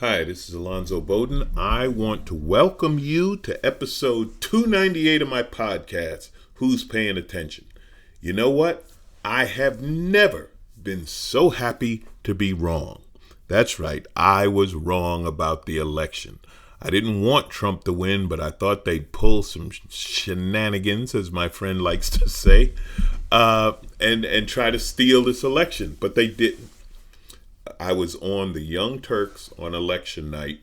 Hi, this is Alonzo Bodden. I want to welcome you to episode 298 of my podcast, Who's Paying Attention? You know what? I have never been so happy to be wrong. That's right, I was wrong about the election. I didn't want Trump to win, but I thought they'd pull some shenanigans, as my friend likes to say, and try to steal this election, but they didn't. I was on the Young Turks on election night.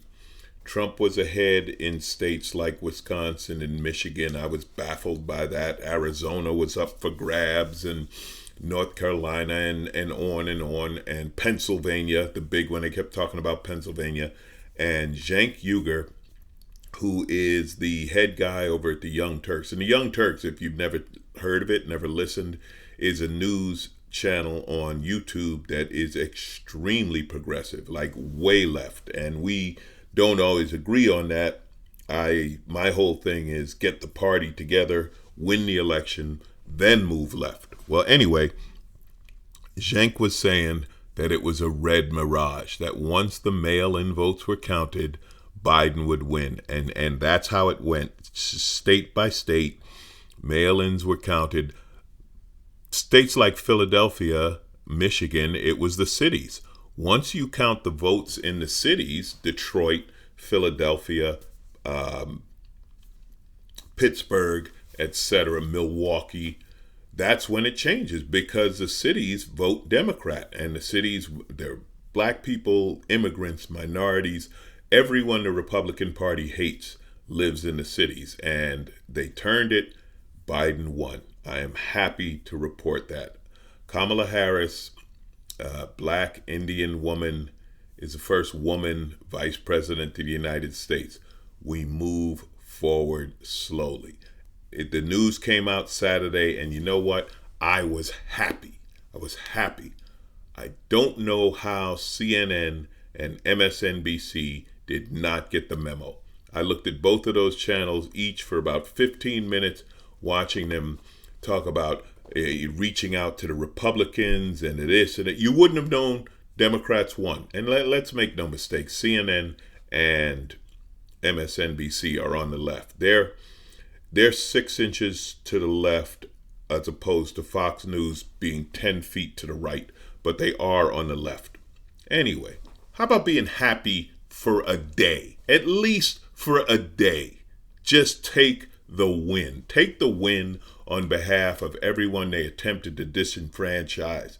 Trump was ahead in states like Wisconsin and Michigan. I was baffled by that. Arizona was up for grabs, and North Carolina, and on and on. And Pennsylvania, the big one. They kept talking about Pennsylvania. And Cenk Uygur, who is the head guy over at the Young Turks. And the Young Turks, if you've never heard of it, never listened, is a news channel on YouTube that is extremely progressive, like way left, and we don't always agree on that. My whole thing is get the party together, win the election, then move left. Well, anyway, Cenk was saying that it was a red mirage, that once the mail-in votes were counted, Biden would win, and that's how it went, state by state. Mail-ins were counted. States like Philadelphia, Michigan, it was the cities. Once you count the votes in the cities, Detroit, Philadelphia, Pittsburgh, etc., Milwaukee, that's when it changes, because the cities vote Democrat, and the cities, they're black people, immigrants, minorities, everyone the Republican Party hates lives in the cities, and they turned it. Biden won. I am happy to report that. Kamala Harris, black Indian woman, is the first woman vice president of the United States. We move forward slowly. The news came out Saturday, and you know what? I was happy. I don't know how CNN and MSNBC did not get the memo. I looked at both of those channels, each for about 15 minutes, watching them talk about reaching out to the Republicans and this and that. You wouldn't have known Democrats won. And let's make no mistake, CNN and MSNBC are on the left. They're 6 inches to the left, as opposed to Fox News being 10 feet to the right, but they are on the left. Anyway, how about being happy for a day? At least for a day. Just take the win. Take the win on behalf of everyone they attempted to disenfranchise.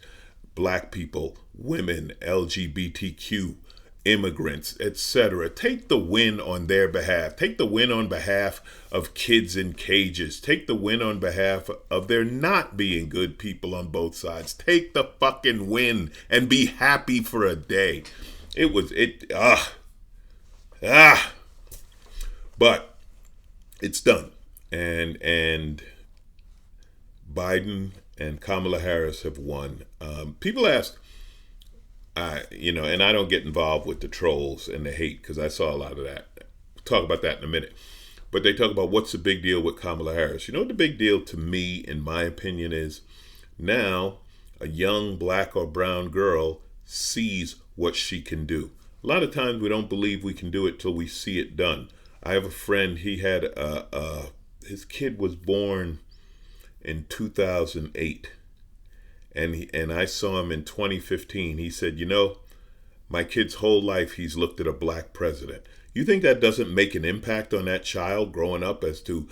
Black people, women, LGBTQ, immigrants, etc. Take the win on their behalf. Take the win on behalf of kids in cages. Take the win on behalf of there not being good people on both sides. Take the fucking win and be happy for a day. But it's done. And Biden and Kamala Harris have won. People ask, and I don't get involved with the trolls and the hate, because I saw a lot of that. We'll talk about that in a minute. But they talk about what's the big deal with Kamala Harris. You know what the big deal to me, in my opinion, is? Now a young black or brown girl sees what she can do. A lot of times we don't believe we can do it till we see it done. I have a friend, he had his kid was born in 2008, and I saw him in 2015. He said, my kid's whole life he's looked at a black president. You think that doesn't make an impact on that child growing up as to,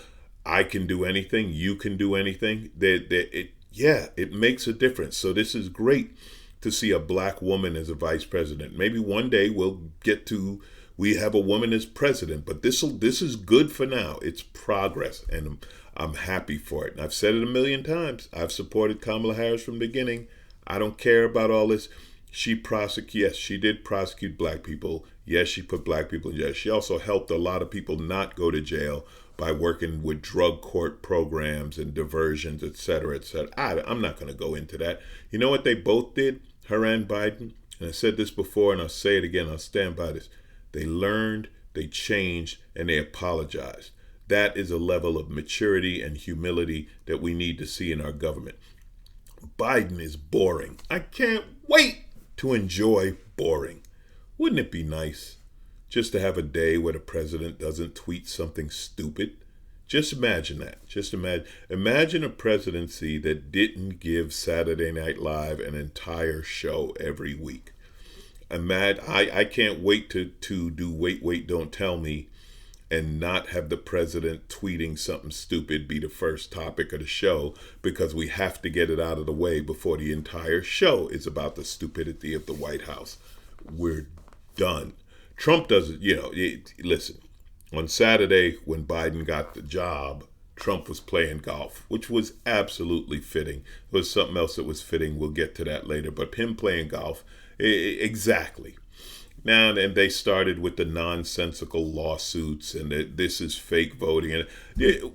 I can do anything, you can do anything? It makes a difference. So this is great to see a black woman as a vice president. Maybe one day we have a woman as president, but this is good for now. It's progress, and I'm happy for it. And I've said it a million times. I've supported Kamala Harris from the beginning. I don't care about all this. Yes, she did prosecute black people. Yes, she put black people in jail. She also helped a lot of people not go to jail by working with drug court programs and diversions, et cetera, et cetera. I'm not going to go into that. You know what they both did, her and Biden? And I said this before, and I'll say it again. I'll stand by this. They learned, they changed, and they apologized. That is a level of maturity and humility that we need to see in our government. Biden is boring. I can't wait to enjoy boring. Wouldn't it be nice just to have a day where the president doesn't tweet something stupid. Just imagine that. Just imagine a presidency that didn't give Saturday Night Live an entire show every week. I can't wait to do Wait, Wait, Don't Tell Me and not have the president tweeting something stupid be the first topic of the show, because we have to get it out of the way before the entire show is about the stupidity of the White House. We're done. Trump doesn't, listen, on Saturday when Biden got the job, Trump was playing golf, which was absolutely fitting. There was something else that was fitting. We'll get to that later. But him playing golf, exactly. Now, and they started with the nonsensical lawsuits and this is fake voting. And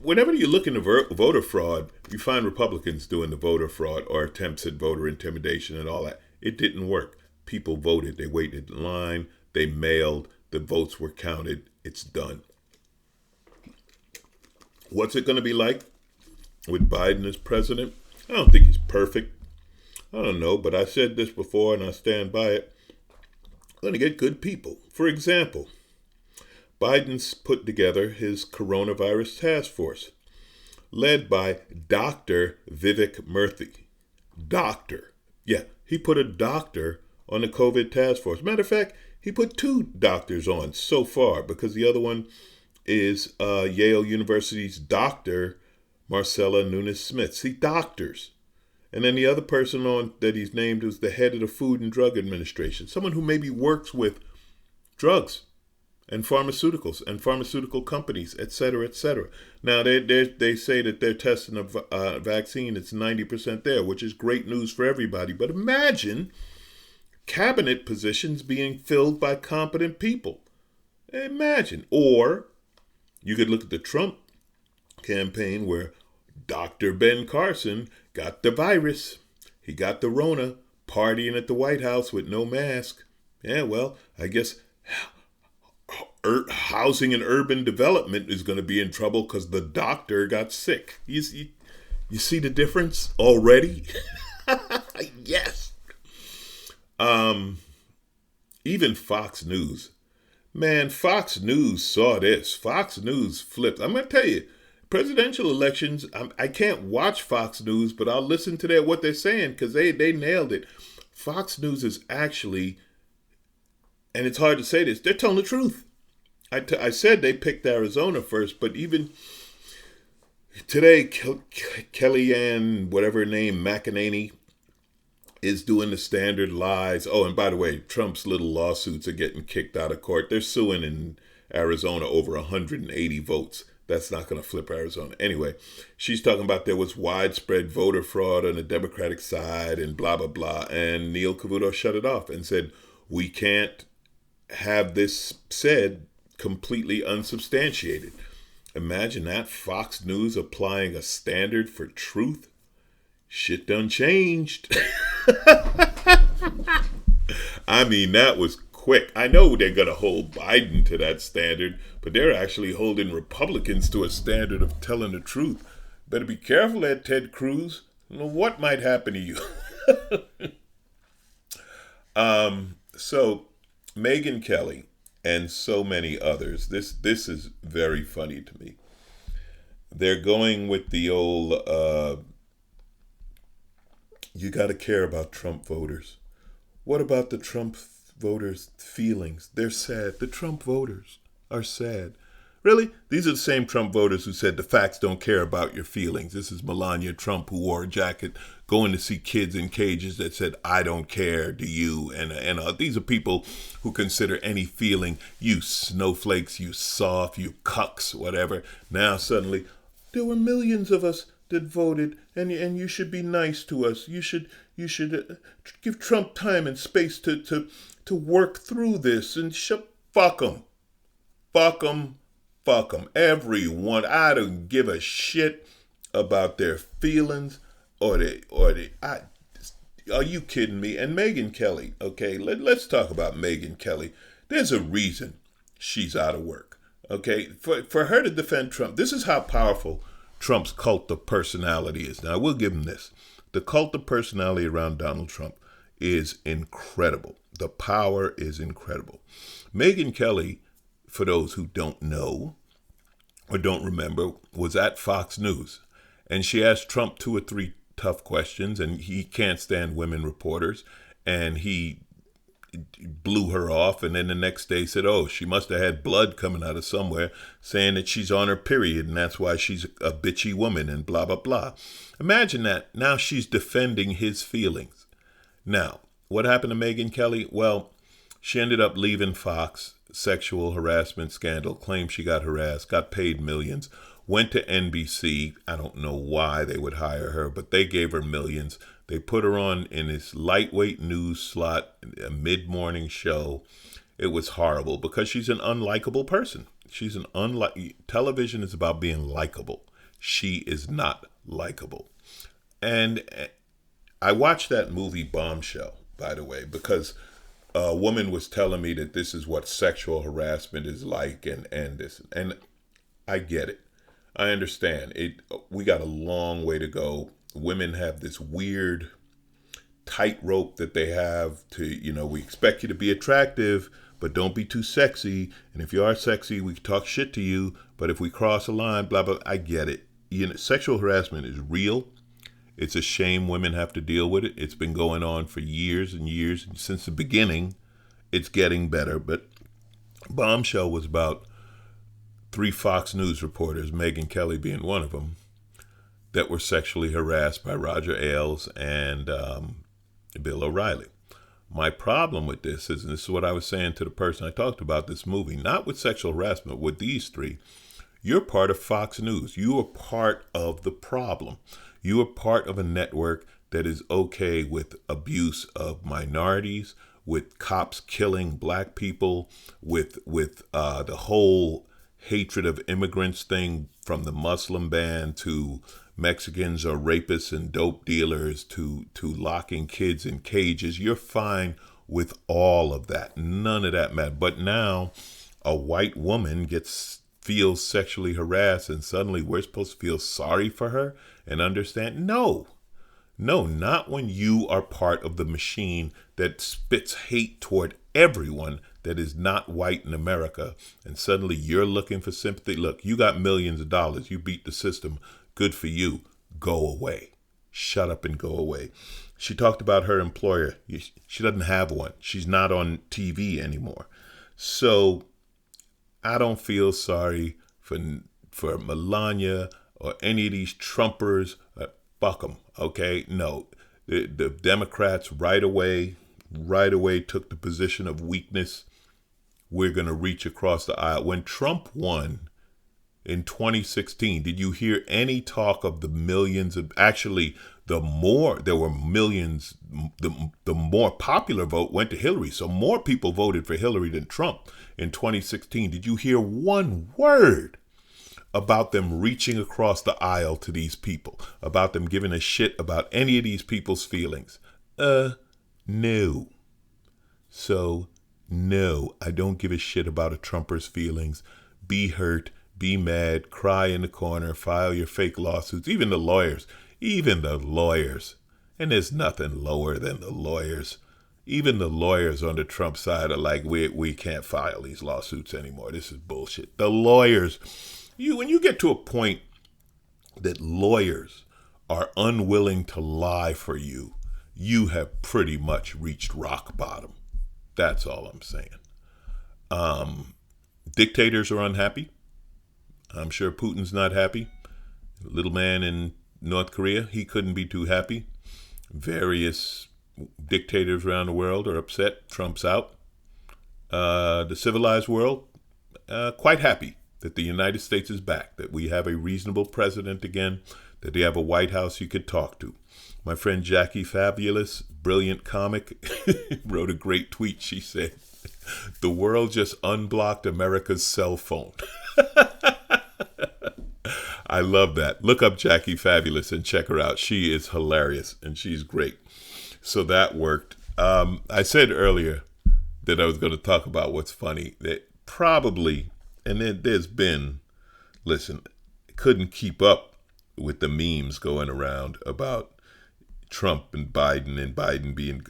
whenever you look into voter fraud, you find Republicans doing the voter fraud or attempts at voter intimidation and all that. It didn't work. People voted. They waited in line. They mailed. The votes were counted. It's done. What's it going to be like with Biden as president? I don't think he's perfect. I don't know, but I said this before and I stand by it. Going to get good people. For example, Biden's put together his coronavirus task force, led by Dr. Vivek Murthy. Doctor. Yeah, he put a doctor on the COVID task force. Matter of fact, he put 2 doctors on so far, because the other one is Yale University's Dr. Marcella Nunes-Smith. See, doctors. And then the other person on that he's named was the head of the Food and Drug Administration, someone who maybe works with drugs and pharmaceuticals and pharmaceutical companies, et cetera, et cetera. Now, they say that they're testing a vaccine that's 90% there, which is great news for everybody. But imagine cabinet positions being filled by competent people. Imagine. Or you could look at the Trump campaign where Dr. Ben Carson got the virus. He got the Rona, partying at the White House with no mask. Yeah, well, I guess housing and urban development is going to be in trouble because the doctor got sick. You see the difference already? Yes. Even Fox News. Man, Fox News saw this. Fox News flipped. I'm going to tell you, presidential elections, I can't watch Fox News, but I'll listen to what they're saying because they nailed it. Fox News is actually, and it's hard to say this, they're telling the truth. I said they picked Arizona first, but even today, Kellyanne, whatever her name, McEnany, is doing the standard lies. Oh, and by the way, Trump's little lawsuits are getting kicked out of court. They're suing in Arizona over 180 votes. That's not going to flip Arizona. Anyway, she's talking about there was widespread voter fraud on the Democratic side and blah, blah, blah. And Neil Cavuto shut it off and said, we can't have this said completely unsubstantiated. Imagine that, Fox News applying a standard for truth. Shit done changed. I mean, that was quick. I know they're going to hold Biden to that standard, but they're actually holding Republicans to a standard of telling the truth. Better be careful there, Ted Cruz. I don't know what might happen to you. So, Megyn Kelly and so many others, this is very funny to me. They're going with the old, you got to care about Trump voters. What about the Trump voters' feelings? They're sad. The Trump voters are sad. Really? These are the same Trump voters who said the facts don't care about your feelings. This is Melania Trump, who wore a jacket going to see kids in cages that said, I don't care, do you? And these are people who consider any feeling, you snowflakes, you soft, you cucks, whatever. Now suddenly, there were millions of us that voted, and you should be nice to us. You should give Trump time and space to work through this, and fuck them. Fuck them. Fuck them. Everyone. I don't give a shit about their feelings are you kidding me? And Megyn Kelly, okay, let's talk about Megyn Kelly. There's a reason she's out of work, okay? For her to defend Trump, this is how powerful Trump's cult of personality is. Now, I will give him this. The cult of personality around Donald Trump is incredible. The power is incredible. Megyn Kelly for those who don't know or don't remember, was at Fox News. And she asked Trump 2 or 3 tough questions, and he can't stand women reporters. And he blew her off, and then the next day said, oh, she must have had blood coming out of somewhere, saying that she's on her period, and that's why she's a bitchy woman, and blah, blah, blah. Imagine that. Now she's defending his feelings. Now, what happened to Megyn Kelly? Well, she ended up leaving Fox, sexual harassment scandal, claimed she got harassed, got paid millions, went to NBC. I don't know why they would hire her, but they gave her millions. They put her on in this lightweight news slot, a mid-morning show. It was horrible because she's an unlikable person. She's an television is about being likable. She is not likable. And I watched that movie Bombshell, by the way, because a woman was telling me that this is what sexual harassment is like, and this, and I get it. I understand it. We got a long way to go. Women have this weird tightrope that they have to, we expect you to be attractive, but don't be too sexy. And if you are sexy, we talk shit to you. But if we cross a line, blah, blah, I get it. Sexual harassment is real. It's a shame women have to deal with it. It's been going on for years and years. Since the beginning, it's getting better. But Bombshell was about 3 Fox News reporters, Megyn Kelly being one of them, that were sexually harassed by Roger Ailes and Bill O'Reilly. My problem with this is, and this is what I was saying to the person I talked about this movie, not with sexual harassment, with these 3, you're part of Fox News. You are part of the problem. You are part of a network that is okay with abuse of minorities, with cops killing black people, with the whole hatred of immigrants thing, from the Muslim ban to Mexicans are rapists and dope dealers to locking kids in cages. You're fine with all of that. None of that matters. But now a white woman feels sexually harassed, and suddenly we're supposed to feel sorry for her and understand? No, not when you are part of the machine that spits hate toward everyone that is not white in America. And suddenly you're looking for sympathy. Look, you got millions of dollars. You beat the system. Good for you. Go away. Shut up and go away. She talked about her employer. She doesn't have one. She's not on TV anymore. So I don't feel sorry for Melania or any of these Trumpers. Fuck them. Okay? No. The Democrats right away took the position of weakness. We're going to reach across the aisle. When Trump won in 2016, did you hear any talk of the millions of, actually, there were millions, the more popular vote went to Hillary. So more people voted for Hillary than Trump in 2016. Did you hear one word about them reaching across the aisle to these people, about them giving a shit about any of these people's feelings? No. So, no, I don't give a shit about a Trumper's feelings. Be hurt. Be mad, cry in the corner, file your fake lawsuits. Even the lawyers, and there's nothing lower than the lawyers. Even the lawyers on the Trump side are like, we can't file these lawsuits anymore. This is bullshit. The lawyers, when you get to a point that lawyers are unwilling to lie for you, you have pretty much reached rock bottom. That's all I'm saying. Dictators are unhappy. I'm sure Putin's not happy. Little man in North Korea, he couldn't be too happy. Various dictators around the world are upset. Trump's out. The civilized world, quite happy that the United States is back, that we have a reasonable president again, that they have a White House you could talk to. My friend Jackie Fabulous, brilliant comic, wrote a great tweet. She said, "The world just unblocked America's cell phone." I love that. Look up Jackie Fabulous and check her out. She is hilarious and she's great. So that worked. I said earlier that I was going to talk about what's funny. That probably, and then there's been, listen, couldn't keep up with the memes going around about Trump and Biden being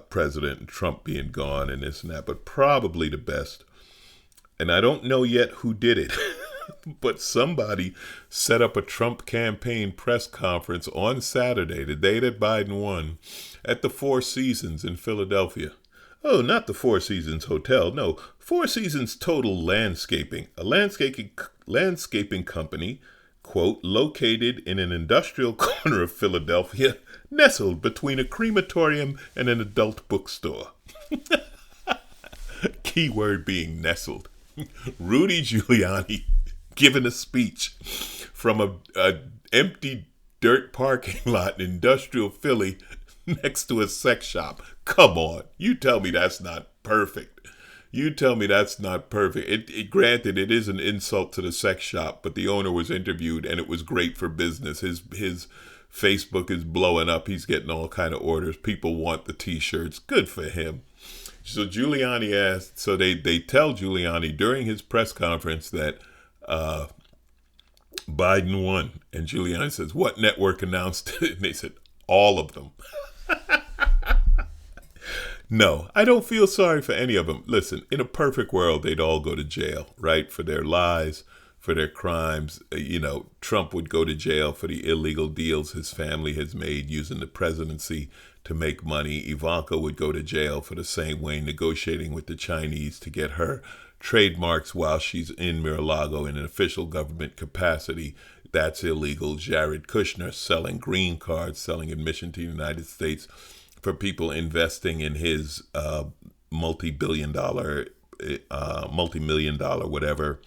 president and Trump being gone and this and that. But probably the best, And I don't know yet who did it, but somebody set up a Trump campaign press conference on Saturday, the day that Biden won, at the Four Seasons in Philadelphia. Oh, not the Four Seasons Hotel. No, Four Seasons Total Landscaping, a landscaping company, quote, located in an industrial corner of Philadelphia, nestled between a crematorium and an adult bookstore. Keyword being nestled. Rudy Giuliani giving a speech from a empty dirt parking lot in industrial Philly next to a sex shop. Come on, you tell me that's not perfect. You tell me that's not perfect. Granted, it is an insult to the sex shop, but the owner was interviewed and it was great for business. His Facebook is blowing up. He's getting all kind of orders. People want the t-shirts. Good for him. So Giuliani asked, so they tell Giuliani during his press conference that Biden won. And Giuliani says, what network announced it? And they said, all of them. No, I don't feel sorry for any of them. Listen, in a perfect world, they'd all go to jail, right? For their lies, for their crimes. Trump would go to jail for the illegal deals his family has made using the presidency to make money. Ivanka would go to jail for the same way, negotiating with the Chinese to get her trademarks while she's in Mar-a-Lago in an official government capacity. That's illegal. Jared Kushner selling green cards, selling admission to the United States for people investing in his multi-million dollar, whatever,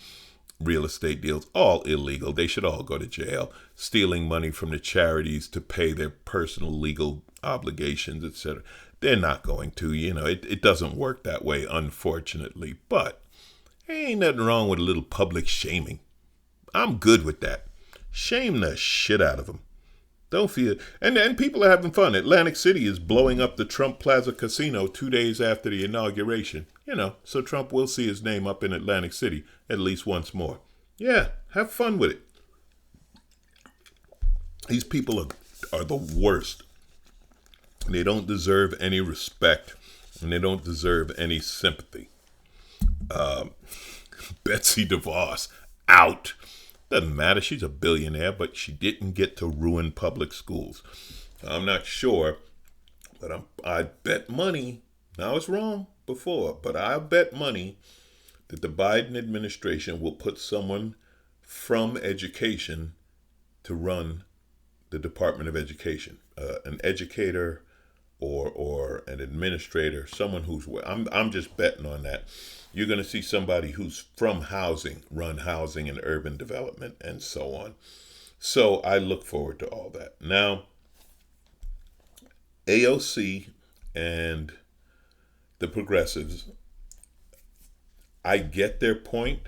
real estate deals, all illegal. They should all go to jail. Stealing money from the charities to pay their personal legal obligations, etc. They're not going to, it doesn't work that way, unfortunately. But ain't nothing wrong with a little public shaming. I'm good with that. Shame the shit out of them. Don't feel, and people are having fun. Atlantic City is blowing up the Trump Plaza Casino 2 days after the inauguration. So Trump will see his name up in Atlantic City at least once more. Yeah, have fun with it. These people are the worst. They don't deserve any respect, and they don't deserve any sympathy. Betsy DeVos, out. Doesn't matter, she's a billionaire, but she didn't get to ruin public schools. I'm not sure, but I bet money, now I was wrong before, but I bet money that the Biden administration will put someone from education to run the Department of Education, an educator or an administrator, someone who's, I'm just betting on that. You're going to see somebody who's from housing, run housing and urban development and so on. So I look forward to all that. Now, AOC and the progressives, I get their point.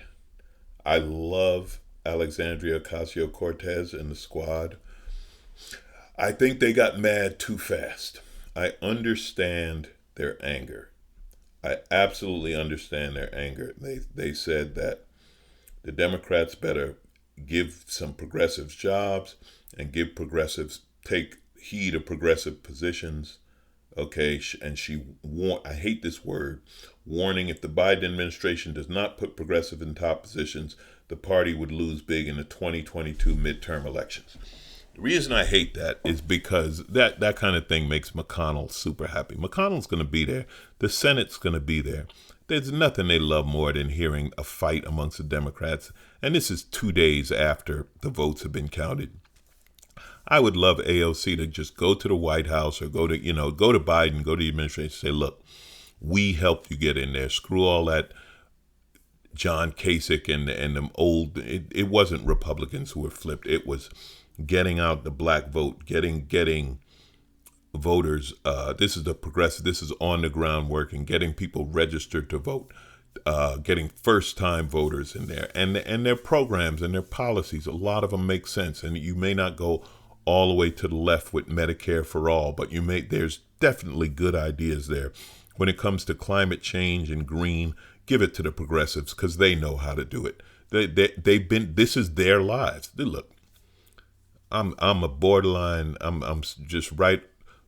I love Alexandria Ocasio-Cortez and the squad. I think they got mad too fast. I understand their anger. I absolutely understand their anger. They said that the Democrats better give some progressives jobs and give progressives, take heed of progressive positions. Okay, and I hate this word, warning, if the Biden administration does not put progressive in top positions, the party would lose big in the 2022 midterm elections. The reason I hate that is because that kind of thing makes McConnell super happy. McConnell's going to be there. The Senate's going to be there. There's nothing they love more than hearing a fight amongst the Democrats. And this is 2 days after the votes have been counted. I would love AOC to just go to the White House or go to Biden, go to the administration, say, look, we helped you get in there. Screw all that John Kasich and them old, it wasn't Republicans who were flipped. It was getting out the black vote, getting voters. This is the progressive. This is on the ground work and getting people registered to vote, getting first-time voters in there, and their programs and their policies. A lot of them make sense, and you may not go all the way to the left with Medicare for all, but there's definitely good ideas there. When it comes to climate change and green, give it to the progressives because they know how to do it. They've been. This is their lives. Look. I'm a borderline, I'm just right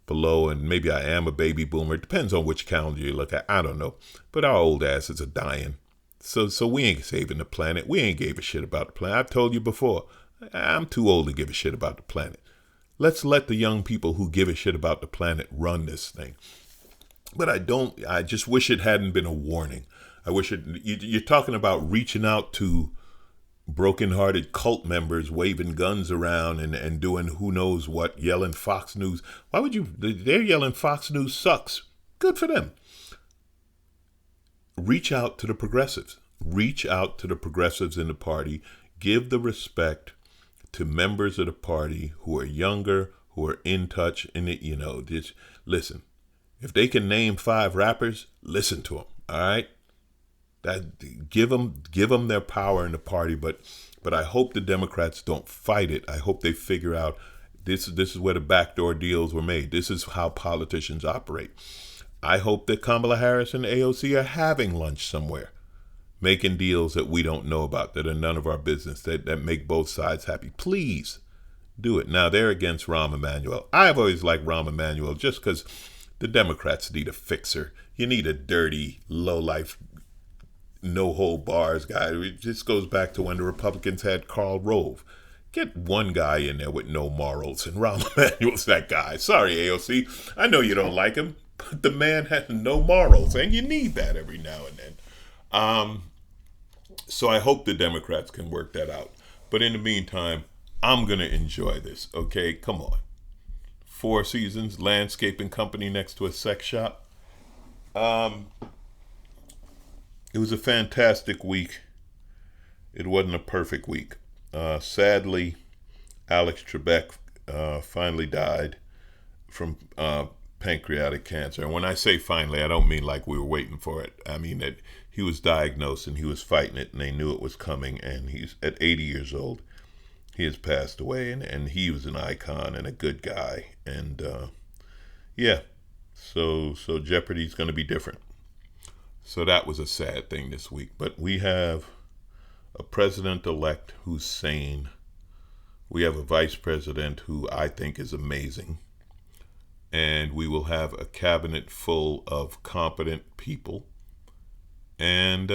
below, and maybe I am a baby boomer. It depends on which calendar you look at. I don't know. But our old asses are dying. So we ain't saving the planet. We ain't gave a shit about the planet. I've told you before, I'm too old to give a shit about the planet. Let's let the young people who give a shit about the planet run this thing. But I just wish it hadn't been a warning. I wish you're talking about reaching out to broken-hearted cult members waving guns around and doing who knows what, yelling Fox News. Why would you? They're yelling Fox News sucks. Good for them. Reach out to the progressives. Reach out to the progressives in the party. Give the respect to members of the party who are younger, who are in touch. And just listen. If they can name 5 rappers, listen to them. All right. Give them their power in the party. But I hope the Democrats don't fight it. I hope they figure out this is where the backdoor deals were made. This is how politicians operate. I hope that Kamala Harris and AOC are having lunch somewhere, making deals that we don't know about, that are none of our business, that make both sides happy. Please do it. Now, they're against Rahm Emanuel. I've always liked Rahm Emanuel just because the Democrats need a fixer. You need a dirty, low-life, no-hold-bars guy. It just goes back to when the Republicans had Karl Rove. Get one guy in there with no morals, and Rahm Emanuel's that guy. Sorry, AOC. I know you don't like him. But the man has no morals, and you need that every now and then. So I hope the Democrats can work that out. But in the meantime, I'm going to enjoy this, okay? Come on. 4 Seasons, landscaping company next to a sex shop. It was a fantastic week. It wasn't a perfect week. Sadly, Alex Trebek finally died from pancreatic cancer. And when I say finally, I don't mean like we were waiting for it. I mean that he was diagnosed and he was fighting it and they knew it was coming. And he's at 80 years old. He has passed away, and he was an icon and a good guy. And so Jeopardy's going to be different. So that was a sad thing this week. But we have a president-elect who's sane. We have a vice president who I think is amazing. And we will have a cabinet full of competent people. And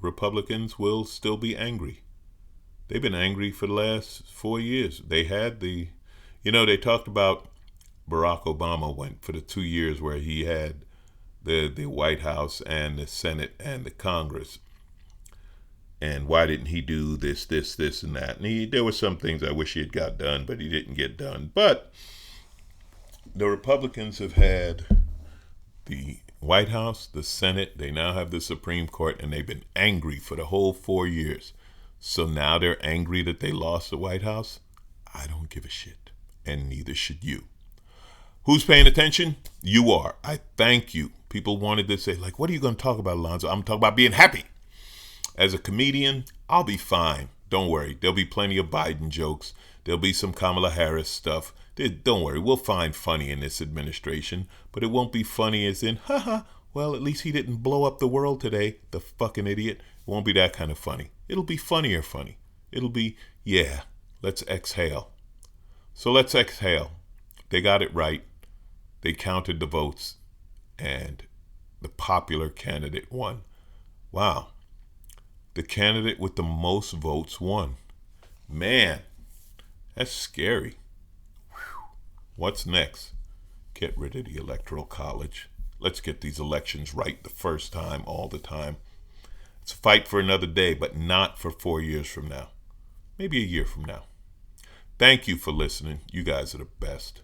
Republicans will still be angry. They've been angry for the last 4 years. They had they talked about Barack Obama went for the 2 years where he had the White House and the Senate and the Congress. And why didn't he do this, and that? And there were some things I wish he had got done, but he didn't get done. But the Republicans have had the White House, the Senate, they now have the Supreme Court, and they've been angry for the whole 4 years. So now they're angry that they lost the White House? I don't give a shit, and neither should you. Who's paying attention? You are. I thank you. People wanted to say, like, what are you going to talk about, Alonzo? I'm talking about being happy. As a comedian, I'll be fine. Don't worry. There'll be plenty of Biden jokes. There'll be some Kamala Harris stuff. Don't worry, we'll find funny in this administration, but it won't be funny as in, haha, well, at least he didn't blow up the world today, the fucking idiot. It won't be that kind of funny. It'll be funnier funny. It'll be, yeah, let's exhale. So let's exhale. They got it right. They counted the votes, and the popular candidate won. Wow. The candidate with the most votes won. Man, that's scary. What's next? Get rid of the Electoral College. Let's get these elections right the first time, all the time. It's a fight for another day, but not for 4 years from now. Maybe a year from now. Thank you for listening. You guys are the best.